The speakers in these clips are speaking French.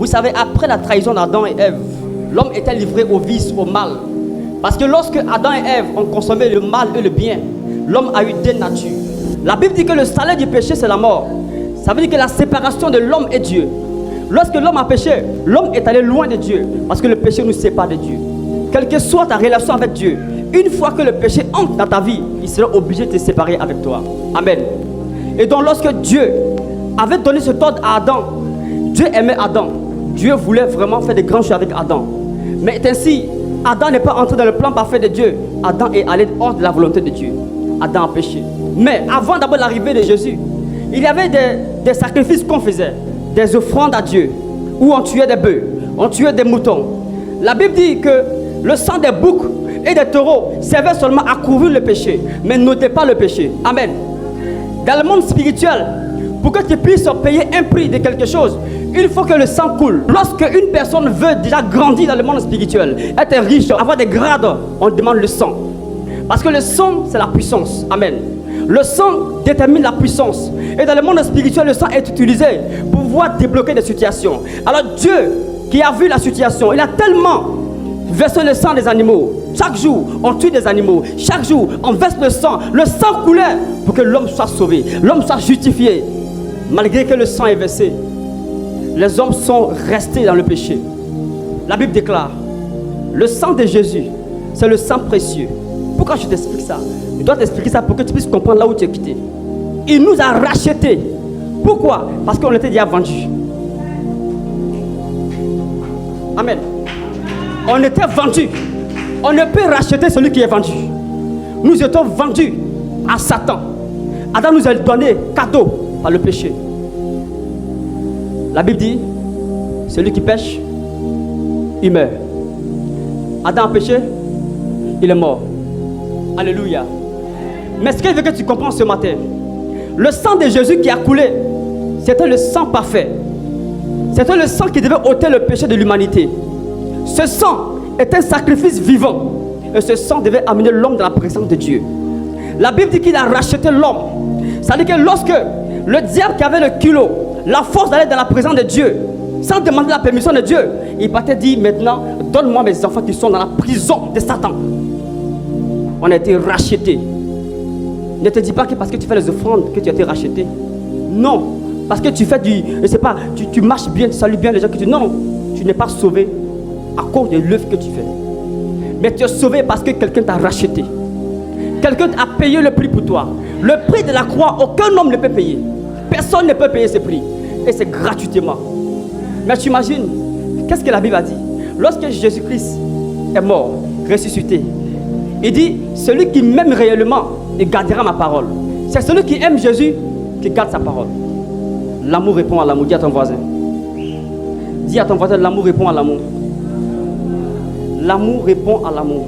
Vous savez, après la trahison d'Adam et Ève, l'homme était livré au vice, au mal. Parce que lorsque Adam et Ève ont consommé le mal et le bien, l'homme a eu deux natures. La Bible dit que le salaire du péché, c'est la mort. Ça veut dire que la séparation de l'homme et Dieu. Lorsque l'homme a péché, l'homme est allé loin de Dieu. Parce que le péché nous sépare de Dieu. Quelle que soit ta relation avec Dieu, une fois que le péché entre dans ta vie, il sera obligé de te séparer avec toi. Amen. Et donc lorsque Dieu avait donné ce ordre à Adam, Dieu aimait Adam. Dieu voulait vraiment faire de grandes choses avec Adam. Mais ainsi, Adam n'est pas entré dans le plan parfait de Dieu. Adam est allé hors de la volonté de Dieu. Adam a péché. Mais avant d'abord l'arrivée de Jésus, il y avait des sacrifices qu'on faisait, des offrandes à Dieu, où on tuait des bœufs, on tuait des moutons. La Bible dit que le sang des boucs et des taureaux servait seulement à couvrir le péché, mais n'ôtait pas le péché. Amen. Dans le monde spirituel, pour que tu puisses payer un prix de quelque chose, il faut que le sang coule. Lorsque une personne veut déjà grandir dans le monde spirituel, être riche, avoir des grades, on demande le sang. Parce que le sang, c'est la puissance. Amen. Le sang détermine la puissance. Et dans le monde spirituel, le sang est utilisé pour pouvoir débloquer des situations. Alors Dieu, qui a vu la situation, il a tellement versé le sang des animaux. Chaque jour, on tue des animaux. Chaque jour, on verse le sang. Le sang coulait pour que l'homme soit sauvé, l'homme soit justifié. Malgré que le sang est versé, les hommes sont restés dans le péché. La Bible déclare, le sang de Jésus, c'est le sang précieux. Pourquoi je t'explique ça? Je dois t'expliquer ça pour que tu puisses comprendre là où tu es quitté. Il nous a rachetés. Pourquoi? Parce qu'on était déjà vendus. Amen. On était vendus. On ne peut racheter celui qui est vendu. Nous étions vendus à Satan. Adam nous a donné cadeau par le péché. La Bible dit, celui qui pêche, il meurt. Adam a péché, il est mort. Alléluia. Mais ce que je veux que tu comprennes ce matin, le sang de Jésus qui a coulé, c'était le sang parfait. C'était le sang qui devait ôter le péché de l'humanité. Ce sang est un sacrifice vivant. Et ce sang devait amener l'homme dans la présence de Dieu. La Bible dit qu'il a racheté l'homme. Ça veut dire que lorsque le diable qui avait le culot, la force d'aller dans la présence de Dieu, sans demander la permission de Dieu, il partait dire maintenant, donne-moi mes enfants qui sont dans la prison de Satan. On a été rachetés. Ne te dis pas que parce que tu fais les offrandes que tu as été racheté. Non. Parce que tu fais du, je sais pas, tu marches bien, tu salues bien les gens que tu... Non, tu n'es pas sauvé à cause de l'œuvre que tu fais. Mais tu es sauvé parce que quelqu'un t'a racheté. Quelqu'un a payé le prix pour toi. Le prix de la croix, aucun homme ne peut payer. Personne ne peut payer ce prix. Et c'est gratuitement. Mais tu imagines, qu'est-ce que la Bible a dit? Lorsque Jésus-Christ est mort, ressuscité, il dit, celui qui m'aime réellement, il gardera ma parole. C'est celui qui aime Jésus qui garde sa parole. L'amour répond à l'amour. Dis à ton voisin. Dis à ton voisin, l'amour répond à l'amour. L'amour répond à l'amour.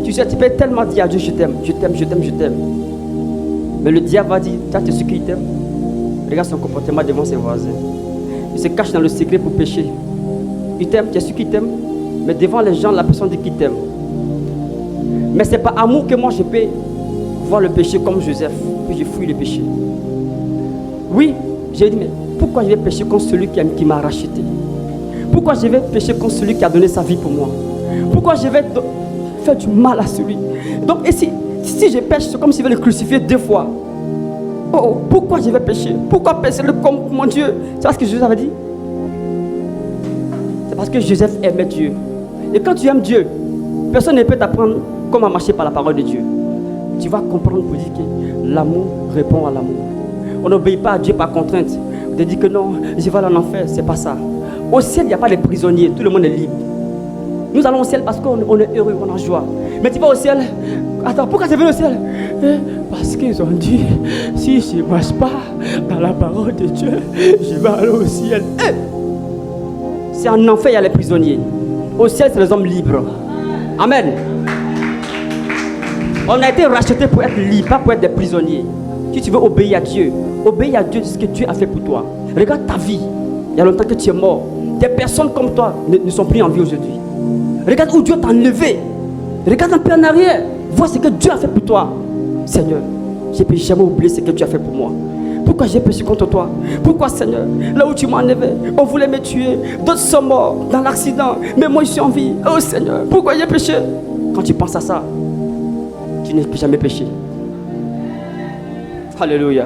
Tu sais, tu peux tellement dire à Dieu, je t'aime, je t'aime, je t'aime, je t'aime. Mais le diable va dire, tu sais qui t'aime. Regarde son comportement devant ses voisins. Il se cache dans le secret pour pécher. Il t'aime, tu sais qui t'aime. Mais devant les gens, la personne dit qu'il t'aime. Mais c'est par amour que moi je peux voir le péché comme Joseph, puis je fuis le péché. Oui, j'ai dit, mais pourquoi je vais pécher contre celui qui m'a racheté? Pourquoi je vais pécher contre celui qui a donné sa vie pour moi? Pourquoi je vais faire du mal à celui? Donc, et si je pêche, c'est comme s'il veut le crucifier 2 fois. Oh, pourquoi je vais pécher? Pourquoi pécher comme mon Dieu? C'est ce que Joseph avait dit. C'est parce que Joseph aimait Dieu. Et quand tu aimes Dieu, personne ne peut t'apprendre comment marcher par la parole de Dieu. Tu vas comprendre pour dire que l'amour répond à l'amour. On n'obéit pas à Dieu par contrainte. On te dit que non, je vais aller en enfer, c'est pas ça. Au ciel, il n'y a pas de prisonniers, tout le monde est libre. Nous allons au ciel parce qu'on est heureux, on a joie. Mais tu vas au ciel, attends, pourquoi tu veux au ciel? Parce qu'ils ont dit, si je ne marche pas dans la parole de Dieu, je vais aller au ciel. C'est en enfer, il y a les prisonniers. Au ciel, c'est les hommes libres. Amen. On a été rachetés pour être libres, pas pour être des prisonniers. Si tu veux obéir à Dieu, obéis à Dieu de ce que Dieu a fait pour toi. Regarde ta vie. Il y a longtemps que tu es mort. Des personnes comme toi ne sont plus en vie aujourd'hui. Regarde où Dieu t'a enlevé. Regarde un peu en arrière. Vois ce que Dieu a fait pour toi. Seigneur, je ne peux jamais oublier ce que tu as fait pour moi. Pourquoi j'ai péché contre toi? Pourquoi, Seigneur? Là où tu m'as enlevé, on voulait me tuer. D'autres sont morts dans l'accident. Mais moi, je suis en vie. Oh Seigneur, pourquoi j'ai péché? Quand tu penses à ça, tu n'es plus jamais péché. Alléluia.